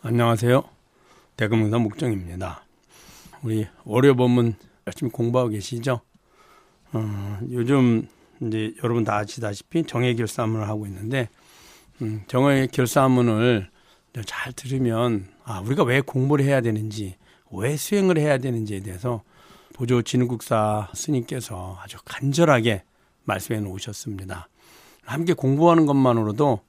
안녕하세요. 대금강사 목정입니다. 우리 월요 본문 열심히 공부하고 계시죠? 요즘 이제 여러분 다 아시다시피 정예결사문을 하고 있는데 정예결사문을 잘 들으면 우리가 왜 공부를 해야 되는지, 왜 수행을 해야 되는지에 대해서 보조 진흥국사 스님께서 아주 간절하게 말씀해 놓으셨습니다. 함께 공부하는 것만으로도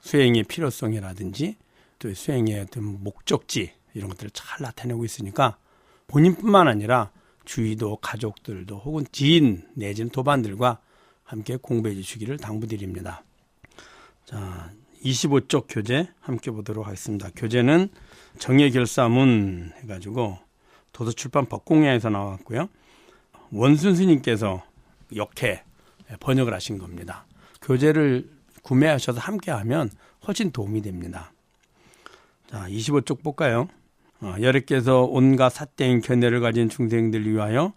수행의 필요성이라든지 또 수행의 어떤 목적지 이런 것들을 잘 나타내고 있으니까 본인뿐만 아니라 주위도 가족들도 혹은 지인 내지는 도반들과 함께 공부해 주시기를 당부드립니다. 자, 25쪽 교재 함께 보도록 하겠습니다. 교재는 정예결사문 해가지고 도서출판 법공야에서 나왔고요. 원순 스님께서 역해 번역을 하신 겁니다. 교재를 구매하셔서 함께하면 훨씬 도움이 됩니다. 자, 25쪽 볼까요? 여래께서 온갖 삿대인 견해를 가진 중생들을 위하여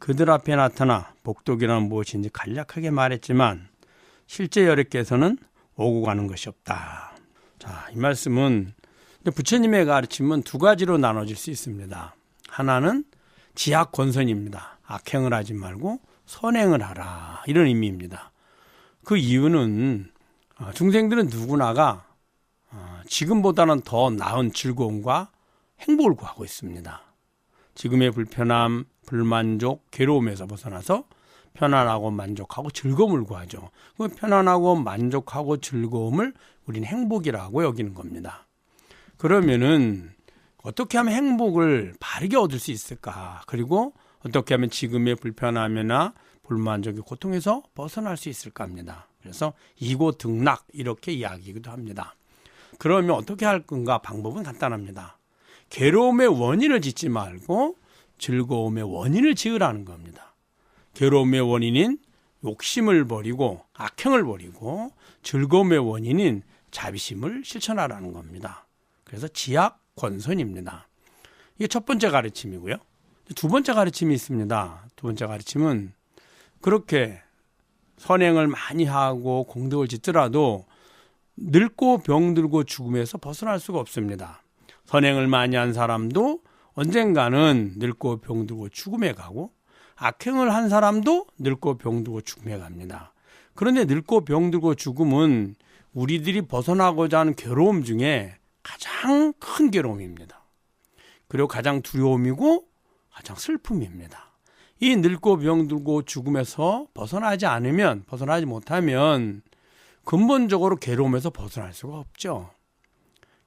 그들 앞에 나타나 복독이란 무엇인지 간략하게 말했지만 실제 여래께서는 오고 가는 것이 없다. 자, 이 말씀은 부처님의 가르침은 두 가지로 나눠질 수 있습니다. 하나는 지학권선입니다. 악행을 하지 말고 선행을 하라, 이런 의미입니다. 그 이유는 중생들은 누구나가 지금보다는 더 나은 즐거움과 행복을 구하고 있습니다. 지금의 불편함, 불만족, 괴로움에서 벗어나서 편안하고 만족하고 즐거움을 구하죠. 그 편안하고 만족하고 즐거움을 우리는 행복이라고 여기는 겁니다. 그러면은 어떻게 하면 행복을 바르게 얻을 수 있을까? 그리고 어떻게 하면 지금의 불편함이나 불만족의 고통에서 벗어날 수 있을까 합니다. 그래서 이고등락 이렇게 이야기하기도 합니다. 그러면 어떻게 할 건가? 방법은 간단합니다. 괴로움의 원인을 짓지 말고 즐거움의 원인을 지으라는 겁니다. 괴로움의 원인인 욕심을 버리고 악행을 버리고 즐거움의 원인인 자비심을 실천하라는 겁니다. 그래서 지학권선입니다. 이게 첫 번째 가르침이고요. 두 번째 가르침이 있습니다. 두 번째 가르침은 그렇게 선행을 많이 하고 공덕을 짓더라도 늙고 병들고 죽음에서 벗어날 수가 없습니다. 선행을 많이 한 사람도 언젠가는 늙고 병들고 죽음에 가고 악행을 한 사람도 늙고 병들고 죽음에 갑니다. 그런데 늙고 병들고 죽음은 우리들이 벗어나고자 하는 괴로움 중에 가장 큰 괴로움입니다. 그리고 가장 두려움이고 가장 슬픔입니다. 이 늙고 병들고 죽음에서 벗어나지 못하면 근본적으로 괴로움에서 벗어날 수가 없죠.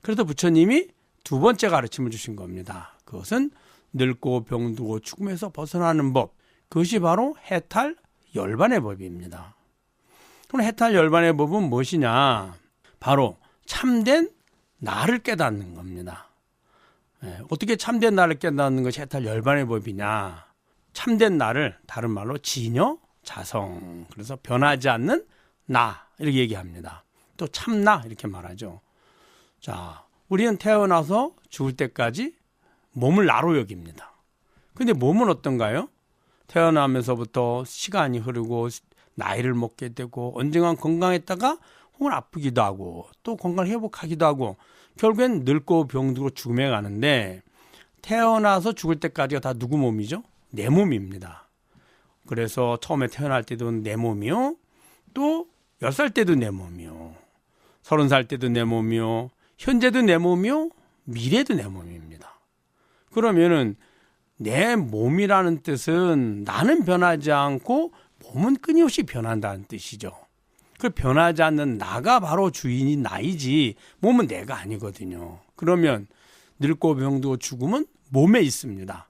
그래서 부처님이 두 번째 가르침을 주신 겁니다. 그것은 늙고 병들고 죽음에서 벗어나는 법, 그것이 바로 해탈 열반의 법입니다. 그럼 해탈 열반의 법은 무엇이냐? 바로 참된 나를 깨닫는 겁니다. 어떻게 참된 나를 깨닫는 것이 해탈 열반의 법이냐? 참된 나를 다른 말로 진여, 자성, 그래서 변하지 않는 나, 이렇게 얘기합니다. 또 참나 이렇게 말하죠. 자, 우리는 태어나서 죽을 때까지 몸을 나로 여깁니다. 근데 몸은 어떤가요? 태어나면서부터 시간이 흐르고 나이를 먹게 되고 언젠간 건강했다가 혹은 아프기도 하고 또 건강을 회복하기도 하고 결국엔 늙고 병들고 죽음에 가는데 태어나서 죽을 때까지가 다 누구 몸이죠? 내 몸입니다. 그래서 처음에 태어날 때도 내 몸이요. 또 10살 때도 내 몸이요. 30살 때도 내 몸이요. 현재도 내 몸이요. 미래도 내 몸입니다. 그러면은 내 몸이라는 뜻은 나는 변하지 않고 몸은 끊임없이 변한다는 뜻이죠. 그 변하지 않는 나가 바로 주인인 나이지 몸은 내가 아니거든요. 그러면 늙고 병들고 죽음은 몸에 있습니다.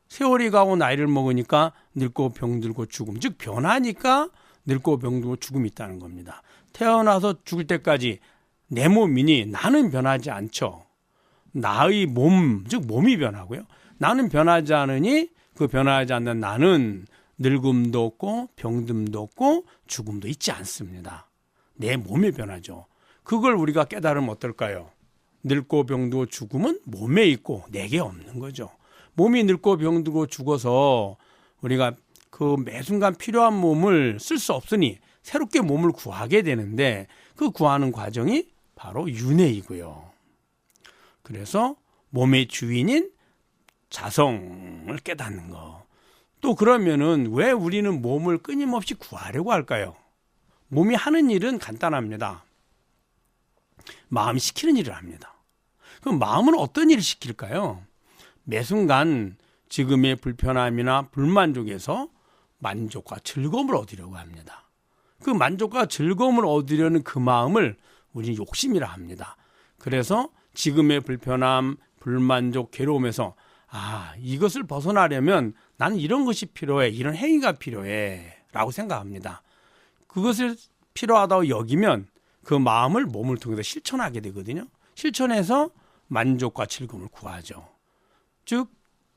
세월이 가고 나이를 먹으니까 늙고 병들고 죽음, 즉 변하니까 늙고 병들고 죽음이 있다는 겁니다. 태어나서 죽을 때까지 내 몸이니 나는 변하지 않죠. 나의 몸, 즉 몸이 변하고요. 나는 변하지 않으니 그 변하지 않는 나는 늙음도 없고 병듦도 없고 죽음도 있지 않습니다. 내 몸이 변하죠. 그걸 우리가 깨달으면 어떨까요? 늙고 병들고 죽음은 몸에 있고 내게 없는 거죠. 몸이 늙고 병들고 죽어서 우리가 그 매 순간 필요한 몸을 쓸 수 없으니 새롭게 몸을 구하게 되는데 그 구하는 과정이 바로 윤회이고요. 그래서 몸의 주인인 자성을 깨닫는 거. 또 그러면은 왜 우리는 몸을 끊임없이 구하려고 할까요? 몸이 하는 일은 간단합니다. 마음이 시키는 일을 합니다. 그럼 마음은 어떤 일을 시킬까요? 매 순간 지금의 불편함이나 불만족에서 만족과 즐거움을 얻으려고 합니다. 그 만족과 즐거움을 얻으려는 그 마음을 우리는 욕심이라 합니다. 그래서 지금의 불편함, 불만족, 괴로움에서 이것을 벗어나려면 나는 이런 것이 필요해, 이런 행위가 필요해 라고 생각합니다. 그것을 필요하다고 여기면 그 마음을 몸을 통해서 실천하게 되거든요. 실천해서 만족과 즐거움을 구하죠. 즉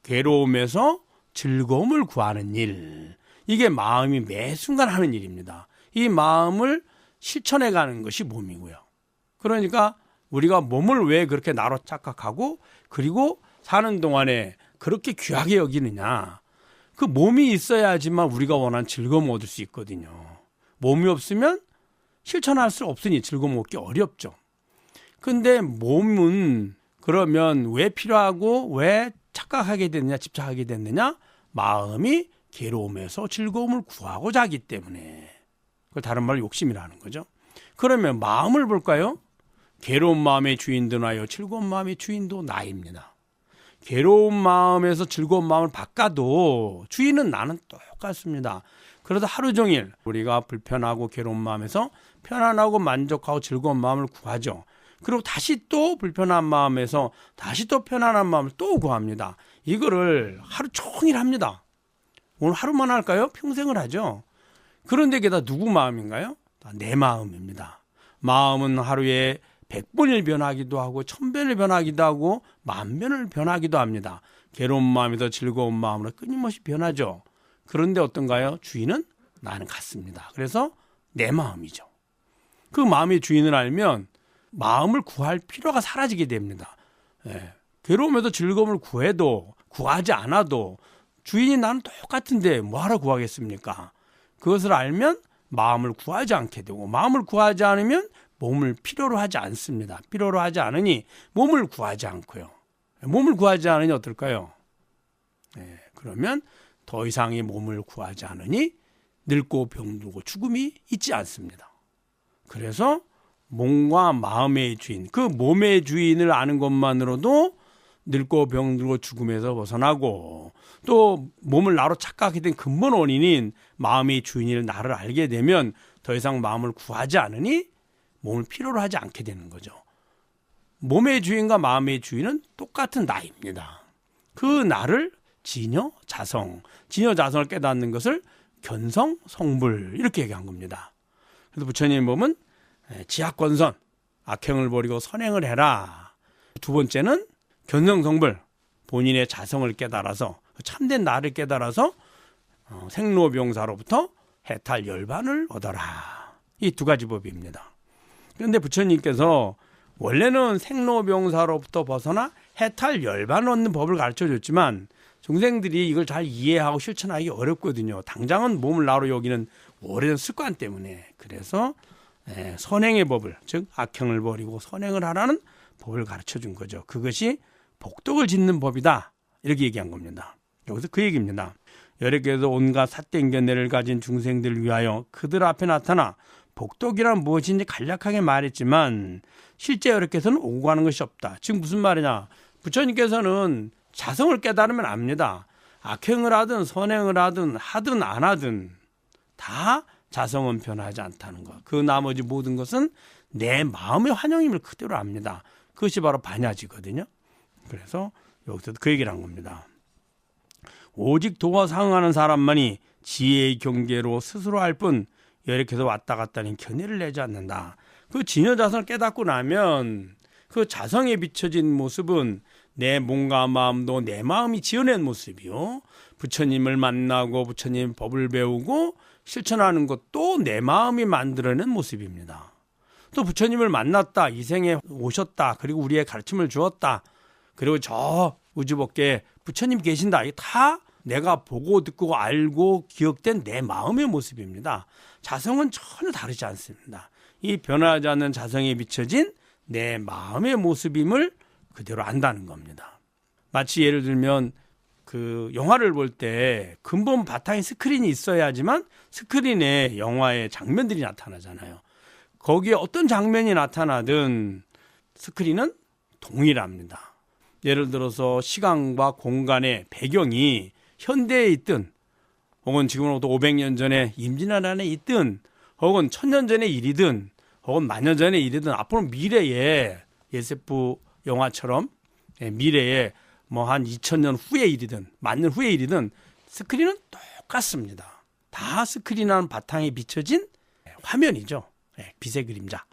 괴로움에서 즐거움을 구하는 일, 이게 마음이 매 순간 하는 일입니다. 이 마음을 실천해가는 것이 몸이고요. 그러니까 우리가 몸을 왜 그렇게 나로 착각하고 그리고 사는 동안에 그렇게 귀하게 여기느냐. 그 몸이 있어야지만 우리가 원하는 즐거움을 얻을 수 있거든요. 몸이 없으면 실천할 수 없으니 즐거움 얻기 어렵죠. 근데 몸은 그러면 왜 필요하고 왜 착각하게 됐느냐, 집착하게 됐느냐? 마음이 괴로움에서 즐거움을 구하고자 하기 때문에. 그걸 다른 말로 욕심이라는 거죠. 그러면 마음을 볼까요? 괴로운 마음의 주인도 나요, 즐거운 마음의 주인도 나입니다. 괴로운 마음에서 즐거운 마음을 바꿔도 주인은 나는 똑같습니다. 그래서 하루 종일 우리가 불편하고 괴로운 마음에서 편안하고 만족하고 즐거운 마음을 구하죠. 그리고 다시 또 불편한 마음에서 다시 또 편안한 마음을 또 구합니다. 이거를 하루 종일 합니다. 오늘 하루만 할까요? 평생을 하죠. 그런데 그게 다 누구 마음인가요? 내 마음입니다. 마음은 하루에 100번을 변하기도 하고 1000번을 변하기도 하고 10,000번을 변하기도 합니다. 괴로운 마음에서 즐거운 마음으로 끊임없이 변하죠. 그런데 어떤가요? 주인은 나는 같습니다. 그래서 내 마음이죠. 그 마음의 주인을 알면 마음을 구할 필요가 사라지게 됩니다. 괴로움에서 즐거움을 구하지 않아도 주인이 나는 똑같은데 뭐하러 구하겠습니까? 그것을 알면 마음을 구하지 않게 되고, 마음을 구하지 않으면 몸을 필요로 하지 않습니다. 필요로 하지 않으니 몸을 구하지 않고요. 몸을 구하지 않으니 어떨까요? 그러면 더 이상의 몸을 구하지 않으니 늙고 병들고 죽음이 있지 않습니다. 그래서 몸과 마음의 주인, 그 몸의 주인을 아는 것만으로도 늙고 병들고 죽음에서 벗어나고, 또 몸을 나로 착각하게 된 근본 원인인 마음의 주인을 나를 알게 되면 더 이상 마음을 구하지 않으니 몸을 필요로 하지 않게 되는 거죠. 몸의 주인과 마음의 주인은 똑같은 나입니다. 그 나를 진여, 자성을 깨닫는 것을 견성, 성불 이렇게 얘기한 겁니다. 그래서 부처님 보면 지학권선, 악행을 버리고 선행을 해라. 두 번째는 견성성불, 본인의 자성을 깨달아서 참된 나를 깨달아서 생로병사로부터 해탈 열반을 얻어라. 이 두 가지 법입니다. 그런데 부처님께서 원래는 생로병사로부터 벗어나 해탈 열반을 얻는 법을 가르쳐줬지만 중생들이 이걸 잘 이해하고 실천하기 어렵거든요. 당장은 몸을 나로 여기는 오래된 습관 때문에. 그래서 선행의 법을, 즉 악행을 버리고 선행을 하라는 법을 가르쳐준 거죠. 그것이 복덕을 짓는 법이다. 이렇게 얘기한 겁니다. 여기서 그 얘기입니다. 여력에서 온갖 삿된 견해를 가진 중생들을 위하여 그들 앞에 나타나 복덕이란 무엇인지 간략하게 말했지만 실제 여력에서는 오고 가는 것이 없다. 지금 무슨 말이냐? 부처님께서는 자성을 깨달으면 압니다. 악행을 하든 선행을 하든 안 하든 다 자성은 변하지 않다는 것. 그 나머지 모든 것은 내 마음의 환영임을 그대로 압니다. 그것이 바로 반야지거든요. 그래서 여기서 그 얘기를 한 겁니다. 오직 도와 상응하는 사람만이 지혜의 경계로 스스로 할 뿐 여력해서 왔다 갔다 하는 견해를 내지 않는다. 그 진여자성을 깨닫고 나면 그 자성에 비춰진 모습은 내 몸과 마음도 내 마음이 지어낸 모습이요. 부처님을 만나고 부처님 법을 배우고 실천하는 것도 내 마음이 만들어낸 모습입니다. 또 부처님을 만났다, 이 생에 오셨다, 그리고 우리의 가르침을 주었다, 그리고 저 우주법계에 부처님 계신다. 이게 다 내가 보고 듣고 알고 기억된 내 마음의 모습입니다. 자성은 전혀 다르지 않습니다. 이 변하지 않는 자성에 비춰진 내 마음의 모습임을 그대로 안다는 겁니다. 마치 예를 들면 그 영화를 볼 때 근본 바탕에 스크린이 있어야지만 스크린에 영화의 장면들이 나타나잖아요. 거기에 어떤 장면이 나타나든 스크린은 동일합니다. 예를 들어서 시간과 공간의 배경이 현대에 있든 혹은 지금으로부터 500년 전에 임진왜란에 있든 혹은 1000년 전의 일이든 혹은 만년 전의 일이든 앞으로 미래에 SF 영화처럼 미래에 뭐 한 2000년 후의 일이든 만년 후의 일이든 스크린은 똑같습니다. 다 스크린이라는 바탕에 비춰진 화면이죠. 빛의 그림자.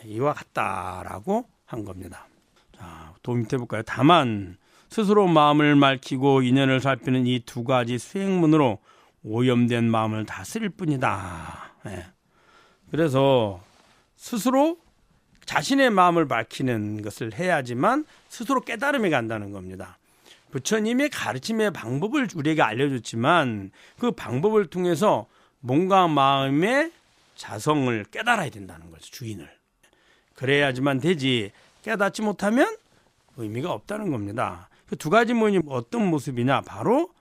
이와 같다라고 한 겁니다. 자, 또 밑에 볼까요? 다만 스스로 마음을 밝히고 인연을 살피는 이 두 가지 수행문으로 오염된 마음을 다스릴 뿐이다. 그래서 스스로 자신의 마음을 밝히는 것을 해야지만 스스로 깨달음이 간다는 겁니다. 부처님의 가르침의 방법을 우리에게 알려줬지만 그 방법을 통해서 몸과 마음의 자성을 깨달아야 된다는 거죠. 주인을. 그래야지만 되지 깨닫지 못하면 의미가 없다는 겁니다. 그 두 가지 모임이 어떤 모습이냐? 바로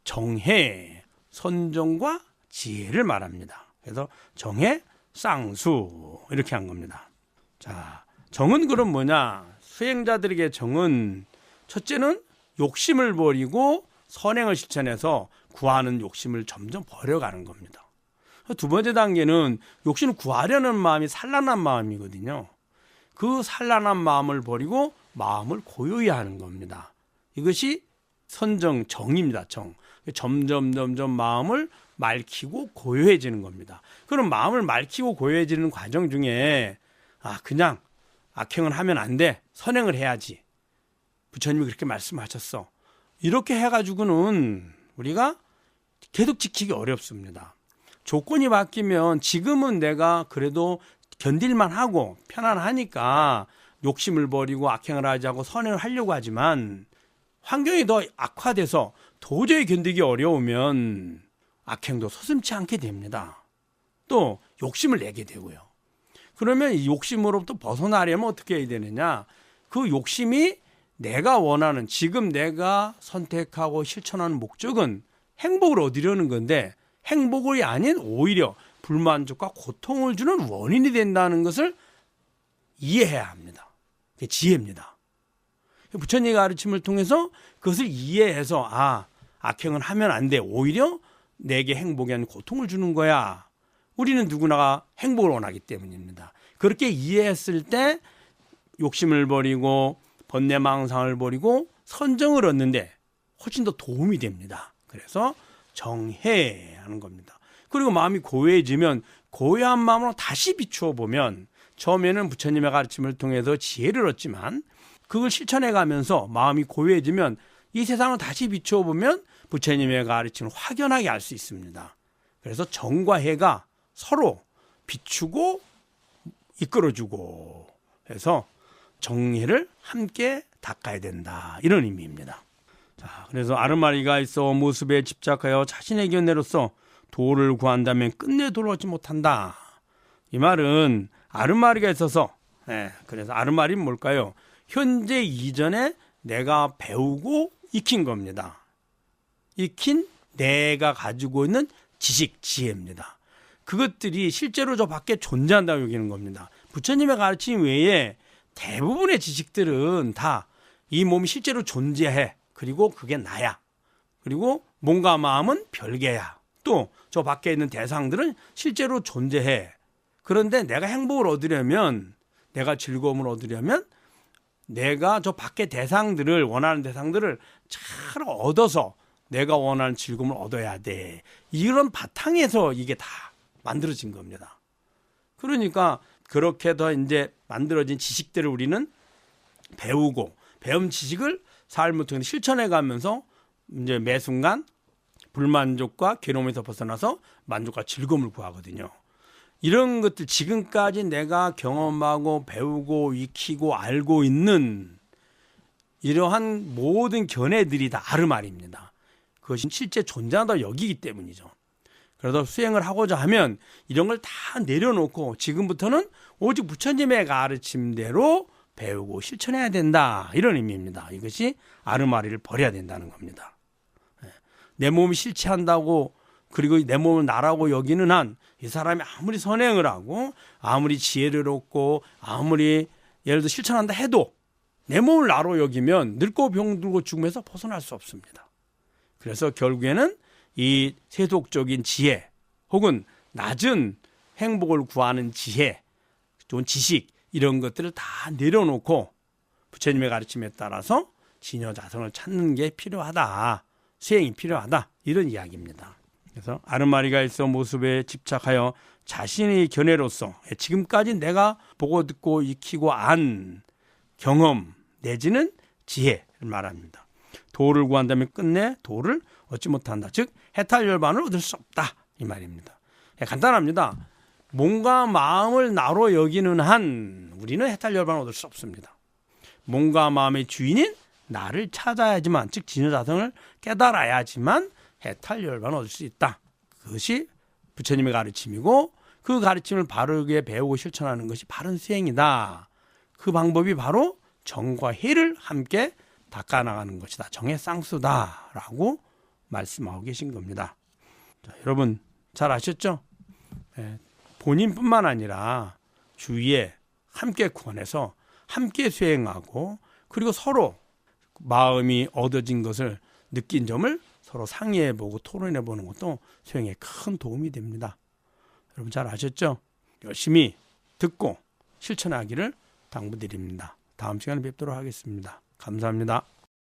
정해, 선정과 지혜를 말합니다. 그래서 정해, 쌍수 이렇게 한 겁니다. 자, 정은 그럼 뭐냐? 수행자들에게 정은 첫째는 욕심을 버리고 선행을 실천해서 구하는 욕심을 점점 버려가는 겁니다. 두 번째 단계는 욕심을 구하려는 마음이 산란한 마음이거든요. 그 산란한 마음을 버리고 마음을 고요히 하는 겁니다. 이것이 선정, 정입니다. 정. 점점 마음을 맑히고 고요해지는 겁니다. 그럼 마음을 맑히고 고요해지는 과정 중에 그냥 악행을 하면 안 돼. 선행을 해야지. 부처님이 그렇게 말씀하셨어. 이렇게 해가지고는 우리가 계속 지키기 어렵습니다. 조건이 바뀌면 지금은 내가 그래도 견딜만 하고 편안하니까 욕심을 버리고 악행을 하지 않고 선행을 하려고 하지만 환경이 더 악화돼서 도저히 견디기 어려우면 악행도 서슴지 않게 됩니다. 또 욕심을 내게 되고요. 그러면 이 욕심으로부터 벗어나려면 어떻게 해야 되느냐? 그 욕심이 내가 원하는 지금 내가 선택하고 실천하는 목적은 행복을 얻으려는 건데 행복이 아닌 오히려 불만족과 고통을 주는 원인이 된다는 것을 이해해야 합니다. 그게 지혜입니다. 부처님의 가르침을 통해서 그것을 이해해서 악행을 하면 안 돼. 오히려 내게 행복이 아닌 고통을 주는 거야. 우리는 누구나가 행복을 원하기 때문입니다. 그렇게 이해했을 때 욕심을 버리고 번뇌망상을 버리고 선정을 얻는데 훨씬 더 도움이 됩니다. 그래서 정해하는 겁니다. 그리고 마음이 고요해지면 고요한 마음으로 다시 비추어 보면 처음에는 부처님의 가르침을 통해서 지혜를 얻지만 그걸 실천해 가면서 마음이 고요해지면 이 세상을 다시 비추어 보면 부처님의 가르침을 확연하게 알 수 있습니다. 그래서 정과 해가 서로 비추고 이끌어주고 해서 정해를 함께 닦아야 된다. 이런 의미입니다. 자, 그래서 아르마리가 있어 모습에 집착하여 자신의 견해로서 도를 구한다면 끝내 도를 얻지 못한다. 이 말은 아르마리가 있어서 그래서 아르마리는 뭘까요? 현재 이전에 내가 배우고 익힌 겁니다. 익힌 내가 가지고 있는 지식, 지혜입니다. 그것들이 실제로 저 밖에 존재한다고 여기는 겁니다. 부처님의 가르침 외에 대부분의 지식들은 다 이 몸이 실제로 존재해. 그리고 그게 나야. 그리고 몸과 마음은 별개야. 또 저 밖에 있는 대상들은 실제로 존재해. 그런데 내가 행복을 얻으려면, 내가 즐거움을 얻으려면 내가 저 밖의 대상들을, 원하는 대상들을 잘 얻어서 내가 원하는 즐거움을 얻어야 돼. 이런 바탕에서 이게 다 만들어진 겁니다. 그러니까 그렇게 더 이제 만들어진 지식들을 우리는 배우고 배운 지식을 삶을 통해 실천해 가면서 이제 매 순간 불만족과 괴로움에서 벗어나서 만족과 즐거움을 구하거든요. 이런 것들 지금까지 내가 경험하고 배우고 익히고 알고 있는 이러한 모든 견해들이 다 아르마리입니다. 그것이 실제 존재한다고 여기기 때문이죠. 그래서 수행을 하고자 하면 이런 걸 다 내려놓고 지금부터는 오직 부처님의 가르침대로 배우고 실천해야 된다. 이런 의미입니다. 이것이 아르마리를 버려야 된다는 겁니다. 내 몸이 실체한다고 그리고 내 몸을 나라고 여기는 한 이 사람이 아무리 선행을 하고 아무리 지혜를 얻고 아무리 예를 들어 실천한다 해도 내 몸을 나로 여기면 늙고 병들고 죽으면서 벗어날 수 없습니다. 그래서 결국에는 이 세속적인 지혜 혹은 낮은 행복을 구하는 지혜, 좋은 지식 이런 것들을 다 내려놓고 부처님의 가르침에 따라서 진여자성을 찾는 게 필요하다. 수행이 필요하다. 이런 이야기입니다. 그래서 아르마리가 일서 모습에 집착하여 자신의 견해로서 지금까지 내가 보고 듣고 익히고 안 경험 내지는 지혜를 말합니다. 도를 구한다면 끝내 도를 얻지 못한다. 즉 해탈열반을 얻을 수 없다. 이 말입니다. 간단합니다. 몸과 마음을 나로 여기는 한 우리는 해탈열반을 얻을 수 없습니다. 몸과 마음의 주인인 나를 찾아야지만 즉 진여자성을 깨달아야지만 해탈열반을 얻을 수 있다. 그것이 부처님의 가르침이고 그 가르침을 바르게 배우고 실천하는 것이 바른 수행이다. 그 방법이 바로 정과 해를 함께 닦아나가는 것이다. 정의 쌍수다라고 말씀하고 계신 겁니다. 자, 여러분 잘 아셨죠? 본인뿐만 아니라 주위에 함께 구원해서 함께 수행하고 그리고 서로 마음이 얻어진 것을 느낀 점을 서로 상의해보고 토론해보는 것도 수행에 큰 도움이 됩니다. 여러분 잘 아셨죠? 열심히 듣고 실천하기를 당부드립니다. 다음 시간에 뵙도록 하겠습니다. 감사합니다.